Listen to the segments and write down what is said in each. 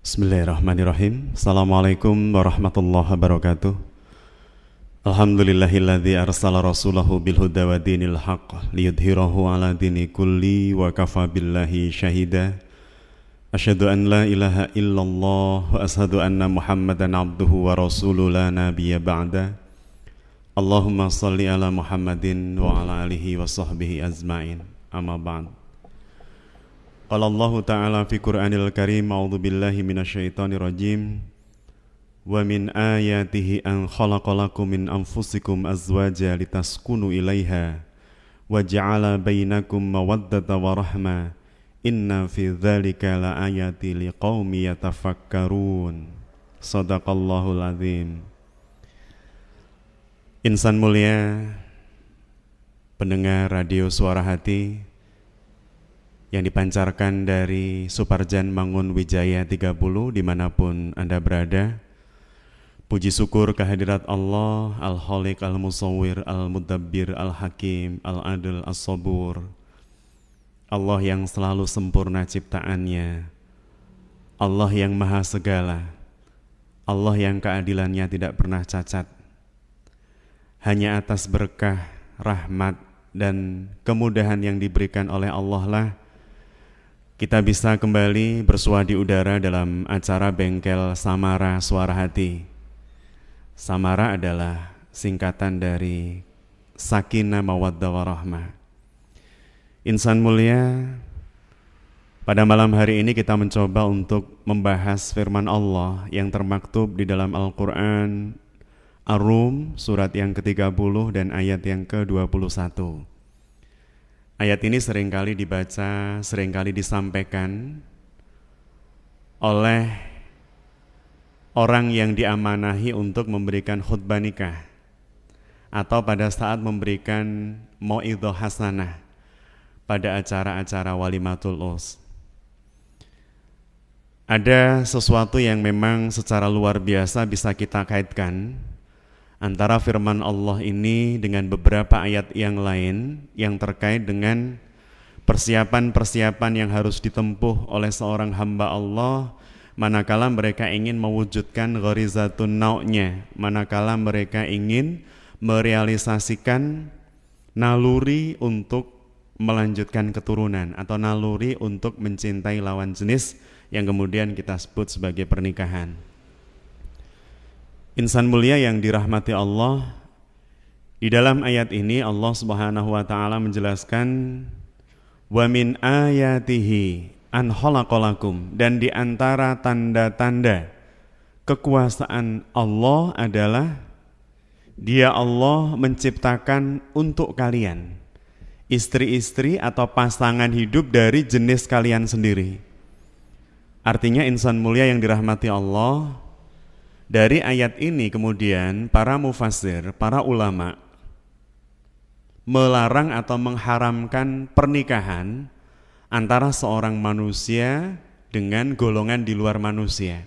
Bismillahirrahmanirrahim. Assalamualaikum warahmatullahi wabarakatuh. Alhamdulillahilladzi arsala rasulahu bilhuda wa dinil haqq liyudhhirahu ala dini kulli wa kafa billahi syahida. Asyhadu an la ilaha illallah wa asyhadu anna Muhammadan abduhu wa rasuluhu la nabiyya ba'da. Allahumma salli ala Muhammadin wa ala alihi wa sahbihi azma'in. Amma ba'd. Qala Allah Ta'ala fi Qur'anil Karim, a'udzu billahi minasyaitonir rajim. Wa min ayatihi an khalaqalakum min anfusikum azwaja litaskunu ilaiha wa ja'ala bainakum mawaddata wa rahma. Inna fi dzalika la ayati liqaumi yatafakkarun. Shadaqallahul azim. Insan mulia, pendengar radio Suara Hati yang dipancarkan dari Suparjan Mangun Wijaya 30 dimanapun Anda berada. Puji syukur kehadirat Allah Al-Khaliq, Al-Musawwir, Al-Mudabbir, Al-Hakim, Al-Adil, As-Sabur. Allah yang selalu sempurna ciptaannya, Allah yang maha segala, Allah yang keadilannya tidak pernah cacat. Hanya atas berkah, rahmat, dan kemudahan yang diberikan oleh Allah lah kita bisa kembali bersua di udara dalam acara Bengkel Samara Suara Hati. Samara adalah singkatan dari Sakinah Mawaddah Warahmah. Insan mulia, pada malam hari ini kita mencoba untuk membahas firman Allah yang termaktub di dalam Al-Quran Ar-Rum surat yang ke-30 dan ayat yang ke-21. Ayat ini seringkali dibaca, seringkali disampaikan oleh orang yang diamanahi untuk memberikan khutbah nikah atau pada saat memberikan mau'idhah hasanah pada acara-acara walimatul urs. Ada sesuatu yang memang secara luar biasa bisa kita kaitkan antara firman Allah ini dengan beberapa ayat yang lain yang terkait dengan persiapan-persiapan yang harus ditempuh oleh seorang hamba Allah manakala mereka ingin mewujudkan gharizatun nau'nya, manakala mereka ingin merealisasikan naluri untuk melanjutkan keturunan atau naluri untuk mencintai lawan jenis yang kemudian kita sebut sebagai pernikahan. Insan mulia yang dirahmati Allah, di dalam ayat ini Allah Subhanahu wa taala menjelaskan wa min ayatihi an khalaqalakum, dan di antara tanda-tanda kekuasaan Allah adalah Dia Allah menciptakan untuk kalian istri-istri atau pasangan hidup dari jenis kalian sendiri. Artinya insan mulia yang dirahmati Allah, dari ayat ini kemudian para mufassir, para ulama melarang atau mengharamkan pernikahan antara seorang manusia dengan golongan di luar manusia.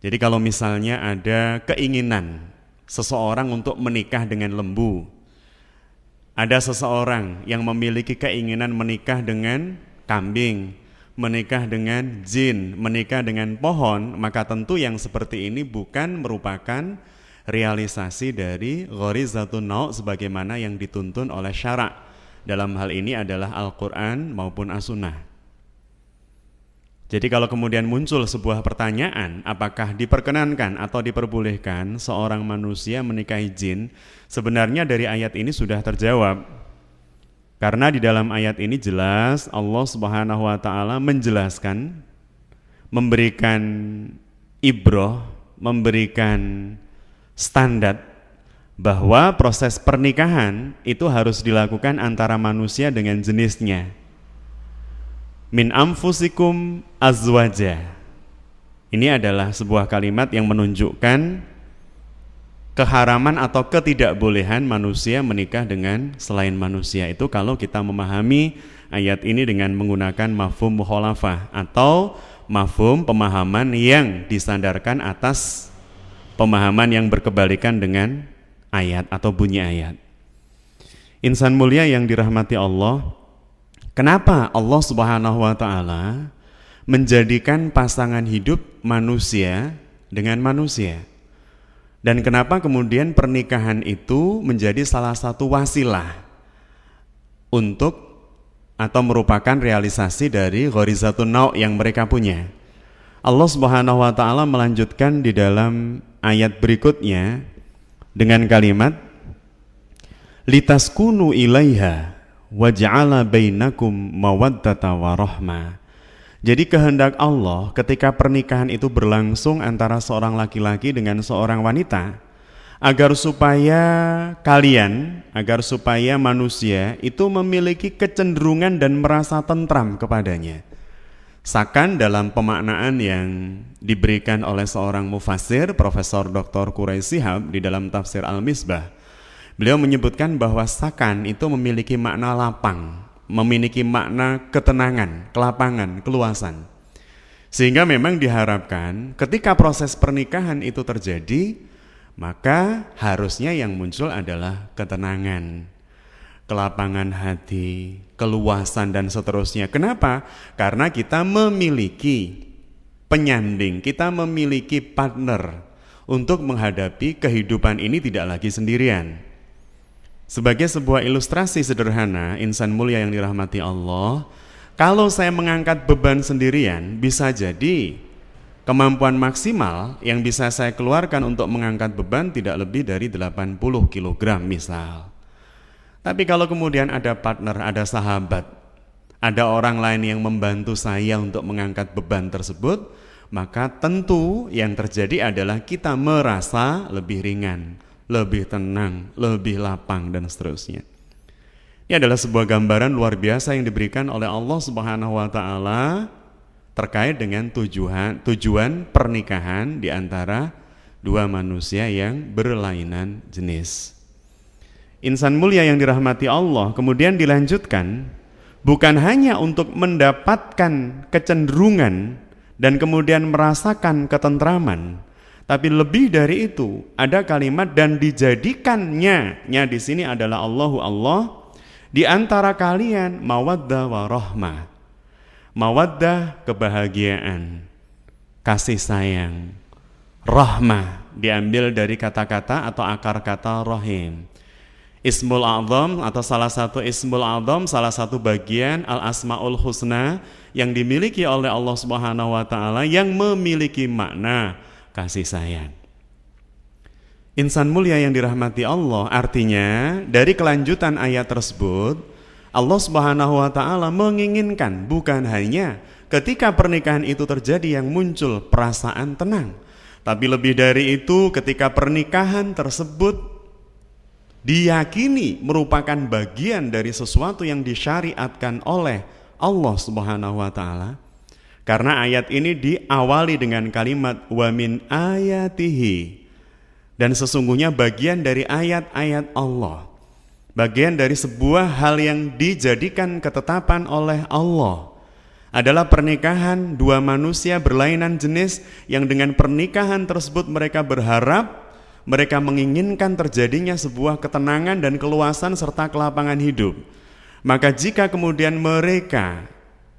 Jadi kalau misalnya ada keinginan seseorang untuk menikah dengan lembu, ada seseorang yang memiliki keinginan menikah dengan kambing, menikah dengan jin, menikah dengan pohon, maka tentu yang seperti ini bukan merupakan realisasi dari gharizatun nau' sebagaimana yang dituntun oleh syara'. Dalam hal ini adalah Al-Quran maupun As-Sunnah. Jadi kalau kemudian muncul sebuah pertanyaan, apakah diperkenankan atau diperbolehkan seorang manusia menikahi jin, sebenarnya dari ayat ini sudah terjawab. Karena di dalam ayat ini jelas Allah Subhanahu wa taala menjelaskan, memberikan ibrah, memberikan standar bahwa proses pernikahan itu harus dilakukan antara manusia dengan jenisnya. Min anfusikum azwaja. Ini adalah sebuah kalimat yang menunjukkan keharaman atau ketidakbolehan manusia menikah dengan selain manusia. Itu kalau kita memahami ayat ini dengan menggunakan mafhum mukhalafah atau mafhum pemahaman yang disandarkan atas pemahaman yang berkebalikan dengan ayat atau bunyi ayat. Insan mulia yang dirahmati Allah, kenapa Allah Subhanahu wa taala menjadikan pasangan hidup manusia dengan manusia. Dan kenapa kemudian pernikahan itu menjadi salah satu wasilah untuk atau merupakan realisasi dari ghorizatun nau' yang mereka punya. Allah Subhanahu wa ta'ala melanjutkan di dalam ayat berikutnya dengan kalimat litaskunu ilaiha waj'ala bainakum mawaddata wa rahmah. Jadi kehendak Allah ketika pernikahan itu berlangsung antara seorang laki-laki dengan seorang wanita, agar supaya manusia itu memiliki kecenderungan dan merasa tentram kepadanya. Sakan dalam pemaknaan yang diberikan oleh seorang mufassir, Profesor Dr. Quraisy Shihab di dalam tafsir Al-Misbah, beliau menyebutkan bahwa sakan itu memiliki makna lapang, memiliki makna ketenangan, kelapangan, keluasan. Sehingga memang diharapkan ketika proses pernikahan itu terjadi, maka harusnya yang muncul adalah ketenangan, kelapangan hati, keluasan dan seterusnya. Kenapa? Karena kita memiliki penyanding, kita memiliki partner untuk menghadapi kehidupan ini tidak lagi sendirian. Sebagai sebuah ilustrasi sederhana, insan mulia yang dirahmati Allah, kalau saya mengangkat beban sendirian, bisa jadi kemampuan maksimal yang bisa saya keluarkan untuk mengangkat beban tidak lebih dari 80 kg misal. Tapi kalau kemudian ada partner, ada sahabat, ada orang lain yang membantu saya untuk mengangkat beban tersebut, maka tentu yang terjadi adalah kita merasa lebih ringan, lebih tenang, lebih lapang dan seterusnya. Ini adalah sebuah gambaran luar biasa yang diberikan oleh Allah Subhanahu wa ta'ala terkait dengan tujuan pernikahan di antara dua manusia yang berlainan jenis. Insan mulia yang dirahmati Allah kemudian dilanjutkan, bukan hanya untuk mendapatkan kecenderungan dan kemudian merasakan ketentraman, tapi lebih dari itu ada kalimat dan dijadikannya di sini adalah Allahu Allah di antara kalian mawaddah wa rahmah. Mawaddah kebahagiaan, kasih sayang. Rahmah diambil dari kata-kata atau akar kata rahim. Ismul A'zam atau salah satu Ismul A'zam, salah satu bagian Al-Asma'ul Husna yang dimiliki oleh Allah Subhanahu wa ta'ala yang memiliki makna kasih sayang. Insan mulia yang dirahmati Allah, artinya dari kelanjutan ayat tersebut Allah Subhanahu wa ta'ala menginginkan bukan hanya ketika pernikahan itu terjadi yang muncul perasaan tenang, tapi lebih dari itu ketika pernikahan tersebut diyakini merupakan bagian dari sesuatu yang disyariatkan oleh Allah Subhanahu wa ta'ala. Karena ayat ini diawali dengan kalimat wa min ayatihi, dan sesungguhnya bagian dari ayat-ayat Allah, bagian dari sebuah hal yang dijadikan ketetapan oleh Allah adalah pernikahan dua manusia berlainan jenis yang dengan pernikahan tersebut mereka berharap, mereka menginginkan terjadinya sebuah ketenangan dan keluasan serta kelapangan hidup. Maka jika kemudian mereka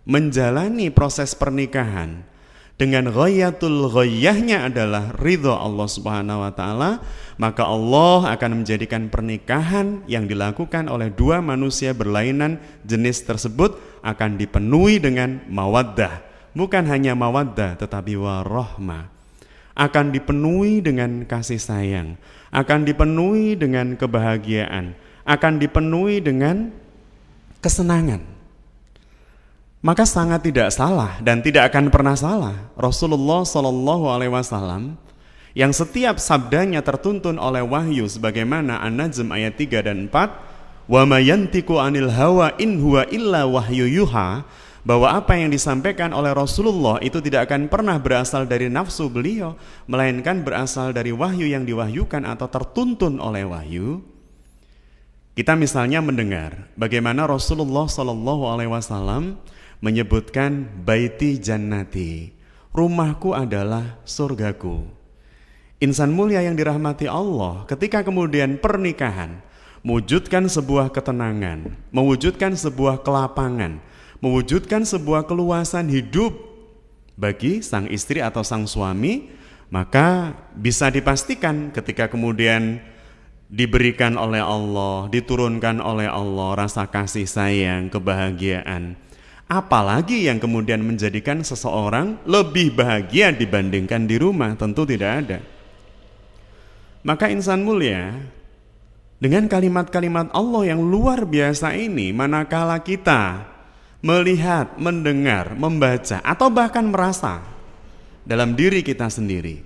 menjalani proses pernikahan dengan ghayatul ghayahnya adalah ridha Allah Subhanahu wa ta'ala, maka Allah akan menjadikan pernikahan yang dilakukan oleh dua manusia berlainan jenis tersebut akan dipenuhi dengan mawaddah. Bukan hanya mawaddah tetapi warahmah, akan dipenuhi dengan kasih sayang, akan dipenuhi dengan kebahagiaan, akan dipenuhi dengan kesenangan. Maka sangat tidak salah dan tidak akan pernah salah Rasulullah SAW yang setiap sabdanya tertuntun oleh wahyu sebagaimana An-Najm ayat 3 dan 4, wa ma yantiqu anil hawa in huwa illa wahyu yuha, bahwa apa yang disampaikan oleh Rasulullah itu tidak akan pernah berasal dari nafsu beliau, melainkan berasal dari wahyu yang diwahyukan atau tertuntun oleh wahyu. Kita misalnya mendengar bagaimana Rasulullah SAW menyebutkan baiti jannati, rumahku adalah surgaku. Insan mulia yang dirahmati Allah, ketika kemudian pernikahan mewujudkan sebuah ketenangan, mewujudkan sebuah kelapangan, mewujudkan sebuah keluasan hidup bagi sang istri atau sang suami, maka bisa dipastikan ketika kemudian diberikan oleh Allah, diturunkan oleh Allah rasa kasih sayang, kebahagiaan, apalagi yang kemudian menjadikan seseorang lebih bahagia dibandingkan di rumah? Tentu tidak ada. Maka insan mulia, dengan kalimat-kalimat Allah yang luar biasa ini, manakala kita melihat, mendengar, membaca, atau bahkan merasa dalam diri kita sendiri,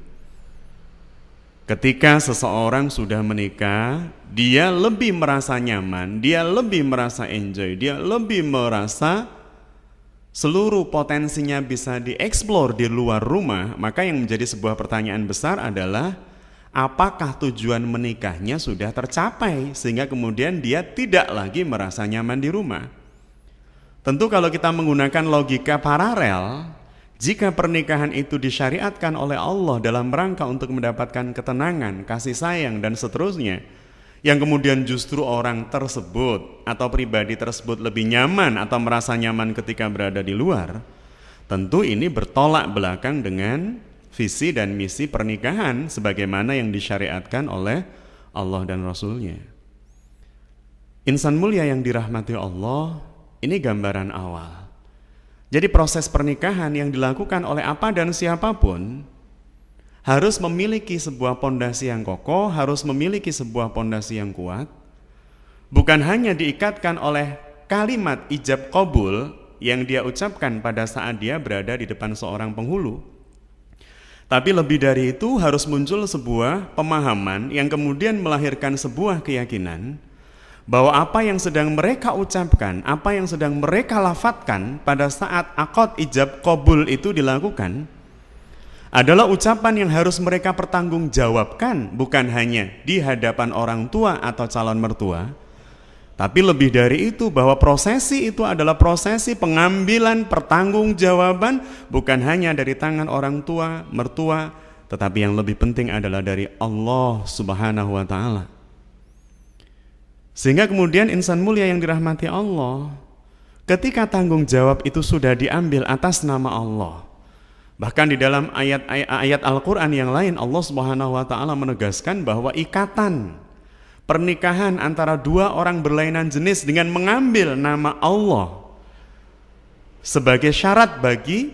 ketika seseorang sudah menikah, dia lebih merasa nyaman, dia lebih merasa enjoy, dia lebih merasa seluruh potensinya bisa dieksplor di luar rumah, maka yang menjadi sebuah pertanyaan besar adalah, apakah tujuan menikahnya sudah tercapai sehingga kemudian dia tidak lagi merasa nyaman di rumah? Tentu kalau kita menggunakan logika paralel, jika pernikahan itu disyariatkan oleh Allah dalam rangka untuk mendapatkan ketenangan, kasih sayang, dan seterusnya, yang kemudian justru orang tersebut atau pribadi tersebut lebih nyaman atau merasa nyaman ketika berada di luar, tentu ini bertolak belakang dengan visi dan misi pernikahan sebagaimana yang disyariatkan oleh Allah dan Rasul-Nya. Insan mulia yang dirahmati Allah, ini gambaran awal. Jadi proses pernikahan yang dilakukan oleh apa dan siapapun harus memiliki sebuah pondasi yang kokoh, harus memiliki sebuah pondasi yang kuat, bukan hanya diikatkan oleh kalimat ijab qabul yang dia ucapkan pada saat dia berada di depan seorang penghulu, tapi lebih dari itu harus muncul sebuah pemahaman yang kemudian melahirkan sebuah keyakinan bahwa apa yang sedang mereka ucapkan, apa yang sedang mereka lafadzkan pada saat akad ijab qabul itu dilakukan adalah ucapan yang harus mereka pertanggungjawabkan, bukan hanya di hadapan orang tua atau calon mertua, tapi lebih dari itu bahwa prosesi itu adalah prosesi pengambilan pertanggungjawaban bukan hanya dari tangan orang tua, mertua, tetapi yang lebih penting adalah dari Allah Subhanahu wa Ta'ala. Sehingga kemudian insan mulia yang dirahmati Allah, ketika tanggung jawab itu sudah diambil atas nama Allah, bahkan di dalam ayat Al-Quran yang lain Allah Subhanahu wa Ta'ala menegaskan bahwa ikatan pernikahan antara dua orang berlainan jenis dengan mengambil nama Allah sebagai syarat bagi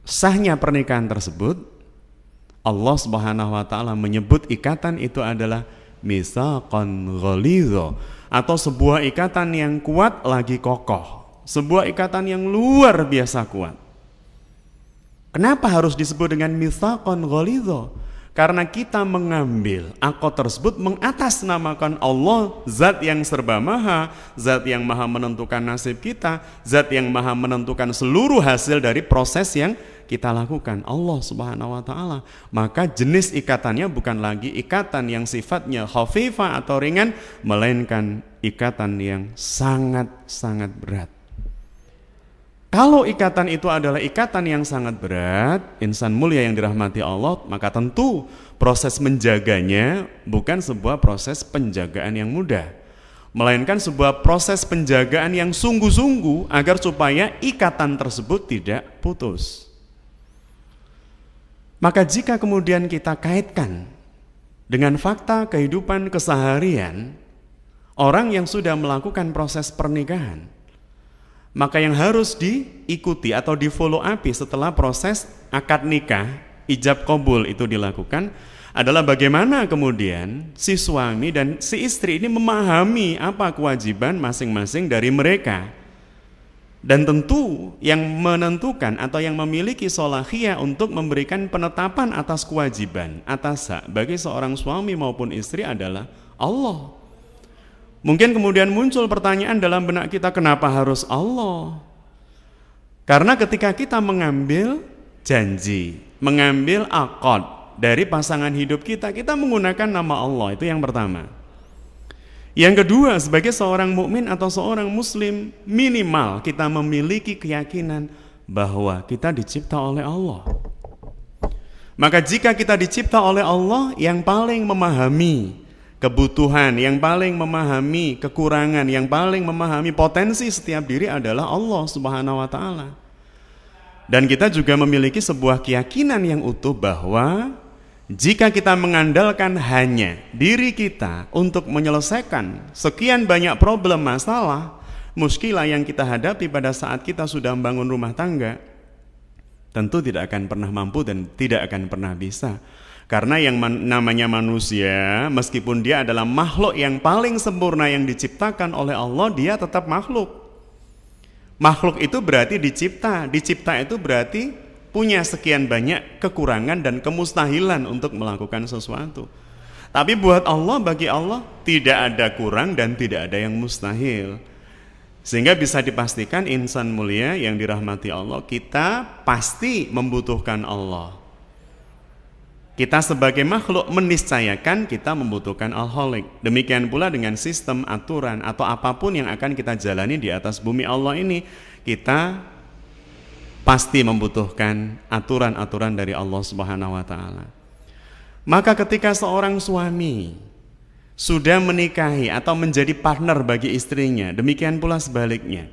sahnya pernikahan tersebut, Allah Subhanahu wa Ta'ala menyebut ikatan itu adalah mitsaqan ghalidha, atau sebuah ikatan yang kuat lagi kokoh, sebuah ikatan yang luar biasa kuat. Kenapa harus disebut dengan mitsaqan ghalidha? Karena kita mengambil akad tersebut mengatasnamakan Allah, zat yang serba maha, zat yang maha menentukan nasib kita, zat yang maha menentukan seluruh hasil dari proses yang kita lakukan, Allah Subhanahu wa Ta'ala. Maka jenis ikatannya bukan lagi ikatan yang sifatnya khafifah atau ringan, melainkan ikatan yang sangat-sangat berat. Kalau ikatan itu adalah ikatan yang sangat berat, insan mulia yang dirahmati Allah, maka tentu proses menjaganya bukan sebuah proses penjagaan yang mudah, melainkan sebuah proses penjagaan yang sungguh-sungguh agar supaya ikatan tersebut tidak putus. Maka jika kemudian kita kaitkan dengan fakta kehidupan keseharian orang yang sudah melakukan proses pernikahan, maka yang harus diikuti atau di follow up setelah proses akad nikah, ijab qabul itu dilakukan adalah bagaimana kemudian si suami dan si istri ini memahami apa kewajiban masing-masing dari mereka. Dan tentu yang menentukan atau yang memiliki sholahiyah untuk memberikan penetapan atas kewajiban, atas hak bagi seorang suami maupun istri adalah Allah. Mungkin kemudian muncul pertanyaan dalam benak kita, kenapa harus Allah? Karena ketika kita mengambil janji, mengambil akad dari pasangan hidup kita, kita menggunakan nama Allah, itu yang pertama. Yang kedua, sebagai seorang mukmin atau seorang muslim, minimal kita memiliki keyakinan bahwa kita dicipta oleh Allah. Maka jika kita dicipta oleh Allah, yang paling memahami kebutuhan, yang paling memahami kekurangan, yang paling memahami potensi setiap diri adalah Allah Subhanahu wa Ta'ala. Dan kita juga memiliki sebuah keyakinan yang utuh bahwa jika kita mengandalkan hanya diri kita untuk menyelesaikan sekian banyak problem masalah, muskilah yang kita hadapi pada saat kita sudah membangun rumah tangga, tentu tidak akan pernah mampu dan tidak akan pernah bisa. Karena yang namanya manusia, meskipun dia adalah makhluk yang paling sempurna yang diciptakan oleh Allah, dia tetap makhluk. Makhluk itu berarti dicipta itu berarti punya sekian banyak kekurangan dan kemustahilan untuk melakukan sesuatu. Tapi buat Allah, bagi Allah tidak ada kurang dan tidak ada yang mustahil. Sehingga bisa dipastikan insan mulia yang dirahmati Allah, kita pasti membutuhkan Allah. Kita sebagai makhluk meniscayakan kita membutuhkan Al-Khaliq. Demikian pula dengan sistem, aturan, atau apapun yang akan kita jalani di atas bumi Allah ini, kita pasti membutuhkan aturan-aturan dari Allah Subhanahu wa Ta'ala. Maka ketika seorang suami sudah menikahi atau menjadi partner bagi istrinya, demikian pula sebaliknya,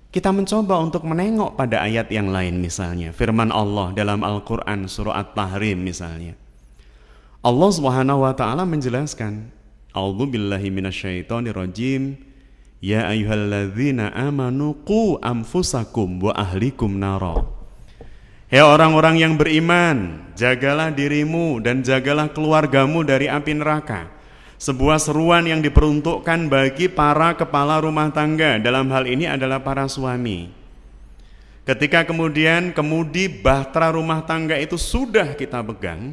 kita mencoba untuk menengok pada ayat yang lain, misalnya firman Allah dalam Al-Quran surah At-Tahrim misalnya. Allah Subhanahu wa Ta'ala menjelaskan, A'udzubillahi minasyaitonirrajim, ya ayyuhalladzina amanu qu anfusakum wa ahlikum nara. Hei orang-orang yang beriman, jagalah dirimu dan jagalah keluargamu dari api neraka. Sebuah seruan yang diperuntukkan bagi para kepala rumah tangga, dalam hal ini adalah para suami. Ketika kemudian kemudi bahtera rumah tangga itu sudah kita pegang,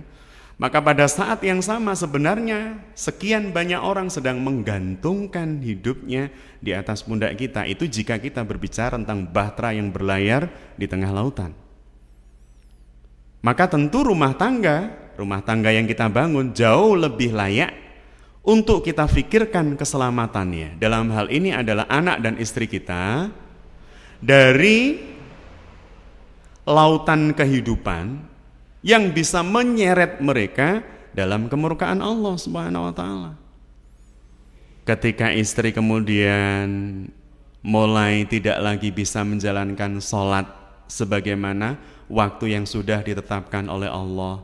maka pada saat yang sama sebenarnya sekian banyak orang sedang menggantungkan hidupnya di atas pundak kita. Itu jika kita berbicara tentang bahtera yang berlayar di tengah lautan. Maka tentu rumah tangga yang kita bangun jauh lebih layak untuk kita fikirkan keselamatannya. Dalam hal ini adalah anak dan istri kita dari lautan kehidupan yang bisa menyeret mereka dalam kemurkaan Allah Subhanahu wa Ta'ala. Ketika istri kemudian mulai tidak lagi bisa menjalankan sholat sebagaimana waktu yang sudah ditetapkan oleh Allah,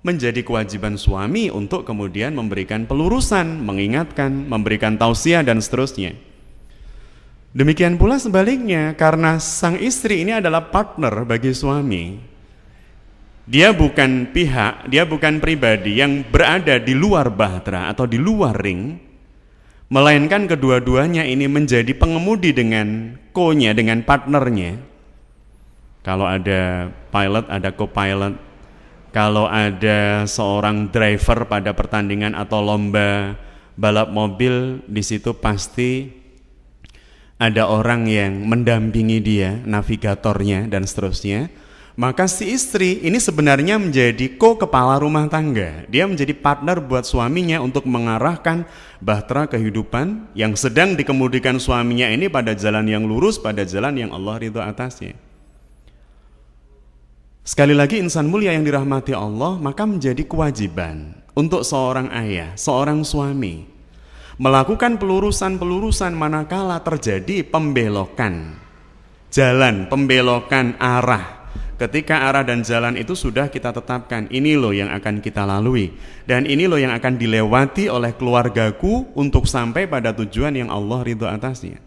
menjadi kewajiban suami untuk kemudian memberikan pelurusan, mengingatkan, memberikan tausiah dan seterusnya. Demikian pula sebaliknya, karena sang istri ini adalah partner bagi suami. Dia bukan pihak, dia bukan pribadi yang berada di luar bahtera atau di luar ring, melainkan kedua-duanya ini menjadi pengemudi dengan co-nya, dengan partnernya. Kalau ada pilot, ada co-pilot. Kalau ada seorang driver pada pertandingan atau lomba balap mobil, di situ pasti ada orang yang mendampingi dia, navigatornya dan seterusnya. Maka si istri ini sebenarnya menjadi kepala rumah tangga. Dia menjadi partner buat suaminya untuk mengarahkan bahtera kehidupan yang sedang dikemudikan suaminya ini pada jalan yang lurus, pada jalan yang Allah ridho atasnya. Sekali lagi insan mulia yang dirahmati Allah, maka menjadi kewajiban untuk seorang ayah, seorang suami melakukan pelurusan-pelurusan manakala terjadi pembelokan jalan, pembelokan arah. Ketika arah dan jalan itu sudah kita tetapkan, ini loh yang akan kita lalui dan ini loh yang akan dilewati oleh keluargaku untuk sampai pada tujuan yang Allah ridho atasnya.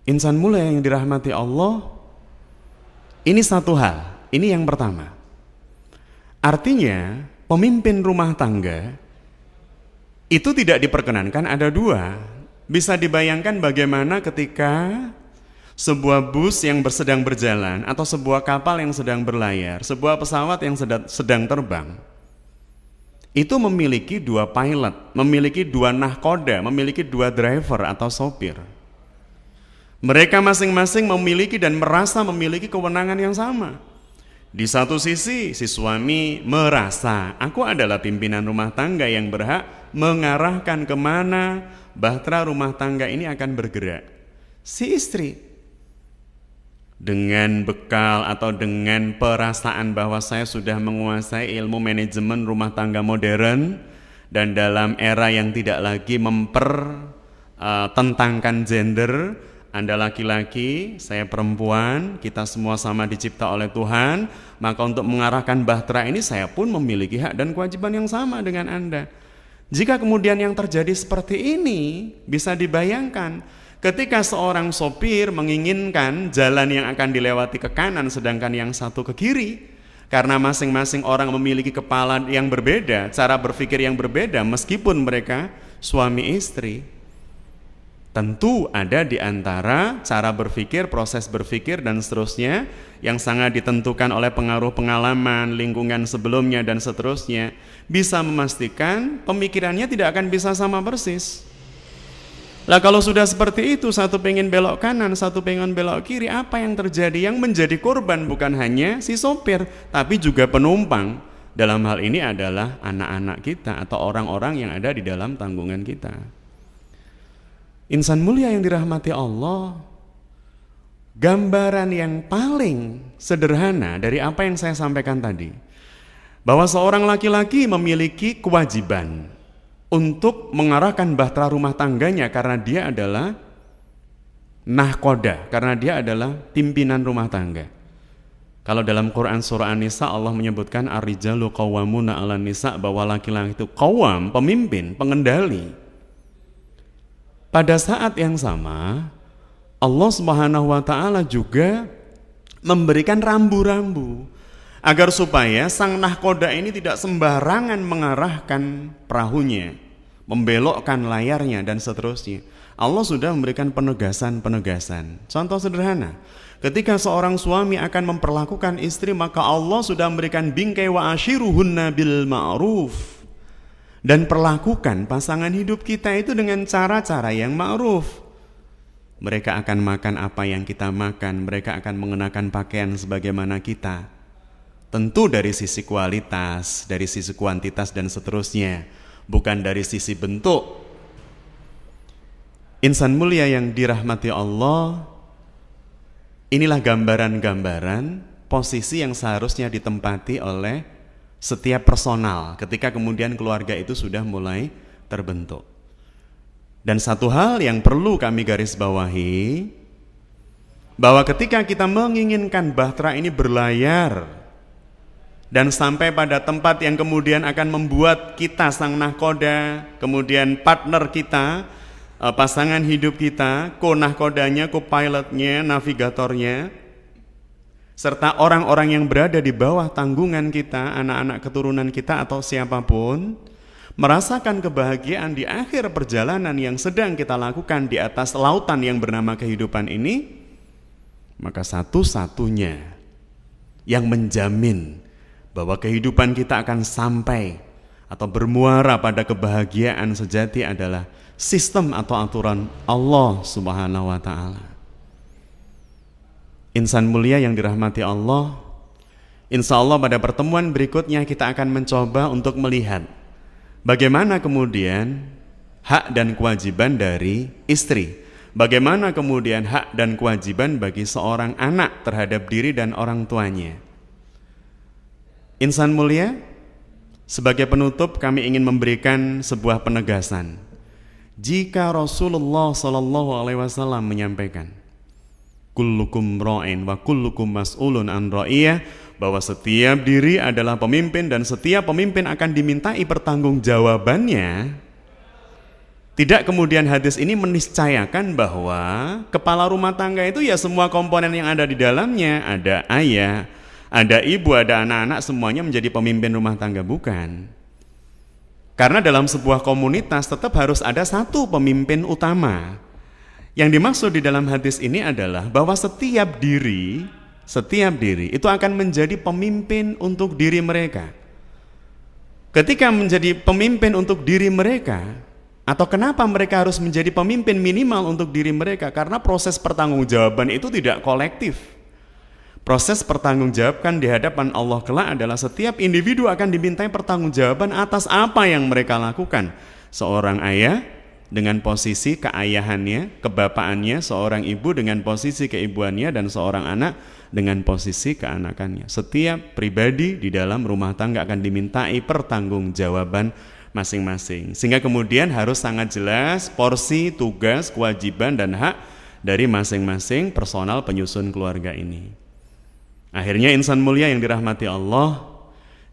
Insan mulia yang dirahmati Allah, ini satu hal, ini yang pertama. Artinya pemimpin rumah tangga itu tidak diperkenankan ada dua. Bisa dibayangkan bagaimana ketika sebuah bus yang sedang berjalan atau sebuah kapal yang sedang berlayar, sebuah pesawat yang sedang terbang, itu memiliki dua pilot, memiliki dua nahkoda, memiliki dua driver atau sopir. Mereka masing-masing memiliki dan merasa memiliki kewenangan yang sama. Di satu sisi, si suami merasa, aku adalah pimpinan rumah tangga yang berhak mengarahkan kemana bahtera rumah tangga ini akan bergerak. Si istri, dengan bekal atau dengan perasaan bahwa saya sudah menguasai ilmu manajemen rumah tangga modern, dan dalam era yang tidak lagi mempertentangkan gender, Anda laki-laki, saya perempuan, kita semua sama dicipta oleh Tuhan, maka untuk mengarahkan bahtera ini saya pun memiliki hak dan kewajiban yang sama dengan Anda. Jika kemudian yang terjadi seperti ini, bisa dibayangkan ketika seorang sopir menginginkan jalan yang akan dilewati ke kanan sedangkan yang satu ke kiri, karena masing-masing orang memiliki kepala yang berbeda, cara berpikir yang berbeda meskipun mereka suami istri. Tentu ada di antara cara berpikir, proses berpikir dan seterusnya yang sangat ditentukan oleh pengaruh pengalaman, lingkungan sebelumnya dan seterusnya, bisa memastikan pemikirannya tidak akan bisa sama persis. Lah kalau sudah seperti itu, satu pengen belok kanan, satu pengen belok kiri, apa yang terjadi? Yang menjadi korban bukan hanya si sopir, tapi juga penumpang. Dalam hal ini adalah anak-anak kita atau orang-orang yang ada di dalam tanggungan kita. Insan mulia yang dirahmati Allah, gambaran yang paling sederhana dari apa yang saya sampaikan tadi, bahwa seorang laki-laki memiliki kewajiban untuk mengarahkan bahtera rumah tangganya karena dia adalah nahkoda, karena dia adalah pimpinan rumah tangga. Kalau dalam Quran surah An-Nisa Allah menyebutkan ar-rijalu qawwamuna 'alan nisa, bahwa laki-laki itu qawwam, pemimpin, pengendali. Pada saat yang sama, Allah Subhanahu wa ta'ala juga memberikan rambu-rambu agar supaya sang nahkoda ini tidak sembarangan mengarahkan perahunya, membelokkan layarnya dan seterusnya. Allah sudah memberikan penegasan-penegasan. Contoh sederhana, ketika seorang suami akan memperlakukan istri, maka Allah sudah memberikan bingkai wa ashiruhunna bil ma'ruf. Dan perlakukan pasangan hidup kita itu dengan cara-cara yang ma'ruf. Mereka akan makan apa yang kita makan, mereka akan mengenakan pakaian sebagaimana kita. Tentu dari sisi kualitas, dari sisi kuantitas dan seterusnya, bukan dari sisi bentuk. Insan mulia yang dirahmati Allah, inilah gambaran-gambaran posisi yang seharusnya ditempati oleh setiap personal ketika kemudian keluarga itu sudah mulai terbentuk. Dan satu hal yang perlu kami garis bawahi, bahwa ketika kita menginginkan bahtera ini berlayar dan sampai pada tempat yang kemudian akan membuat kita sang nahkoda, kemudian partner kita, pasangan hidup kita, ko-nahkodanya, ko-pilotnya, navigatornya, serta orang-orang yang berada di bawah tanggungan kita, anak-anak keturunan kita atau siapapun, merasakan kebahagiaan di akhir perjalanan yang sedang kita lakukan di atas lautan yang bernama kehidupan ini, maka satu-satunya yang menjamin bahwa kehidupan kita akan sampai atau bermuara pada kebahagiaan sejati adalah sistem atau aturan Allah Subhanahu wa ta'ala. Insan mulia yang dirahmati Allah, insya Allah pada pertemuan berikutnya kita akan mencoba untuk melihat bagaimana kemudian hak dan kewajiban dari istri, bagaimana kemudian hak dan kewajiban bagi seorang anak terhadap diri dan orang tuanya. Insan mulia, sebagai penutup kami ingin memberikan sebuah penegasan. Jika Rasulullah SAW menyampaikan, kullukum ra'in wa kullukum mas'ulun an ra'iyah, bahwa setiap diri adalah pemimpin dan setiap pemimpin akan dimintai pertanggungjawabannya, tidak kemudian hadis ini meniscayakan bahwa kepala rumah tangga itu ya semua komponen yang ada di dalamnya, ada ayah, ada ibu, ada anak-anak, semuanya menjadi pemimpin rumah tangga. Bukan. Karena dalam sebuah komunitas tetap harus ada satu pemimpin utama. Yang dimaksud di dalam hadis ini adalah bahwa setiap diri itu akan menjadi pemimpin untuk diri mereka. Ketika menjadi pemimpin untuk diri mereka, atau kenapa mereka harus menjadi pemimpin minimal untuk diri mereka? Karena proses pertanggungjawaban itu tidak kolektif. Proses pertanggungjawabkan di hadapan Allah kelak adalah setiap individu akan dimintai pertanggungjawaban atas apa yang mereka lakukan. Seorang ayah dengan posisi keayahannya, kebapaannya, seorang ibu dengan posisi keibuannya, dan seorang anak dengan posisi keanakannya. Setiap pribadi di dalam rumah tangga akan dimintai pertanggungjawaban masing-masing. Sehingga kemudian harus sangat jelas porsi, tugas, kewajiban, dan hak dari masing-masing personal penyusun keluarga ini. Akhirnya insan mulia yang dirahmati Allah,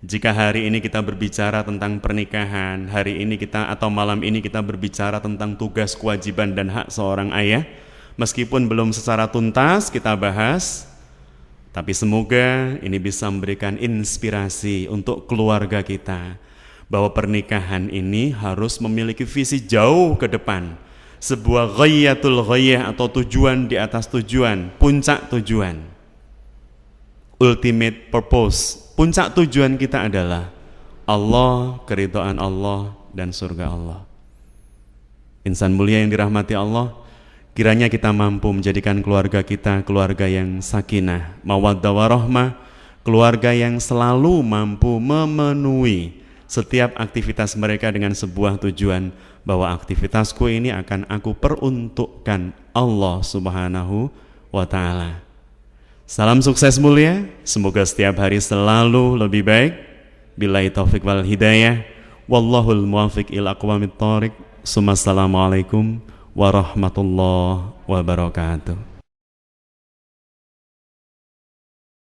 jika hari ini kita berbicara tentang pernikahan, hari ini kita atau malam ini kita berbicara tentang tugas, kewajiban dan hak seorang ayah, meskipun belum secara tuntas kita bahas, tapi semoga ini bisa memberikan inspirasi untuk keluarga kita, bahwa pernikahan ini harus memiliki visi jauh ke depan, sebuah ghayatul ghayah atau tujuan di atas tujuan, puncak tujuan, ultimate purpose. Puncak tujuan kita adalah Allah, keridhaan Allah, dan surga Allah. Insan mulia yang dirahmati Allah, kiranya kita mampu menjadikan keluarga kita keluarga yang sakinah, mawaddah warahmah, keluarga yang selalu mampu memenuhi setiap aktivitas mereka dengan sebuah tujuan, bahwa aktivitasku ini akan aku peruntukkan Allah Subhanahu wa ta'ala. Salam sukses mulia, semoga setiap hari selalu lebih baik. Billahi taufik wal hidayah, wallahul muwafiq ila aqwamit thoriq. Assalamualaikum warahmatullahi wabarakatuh.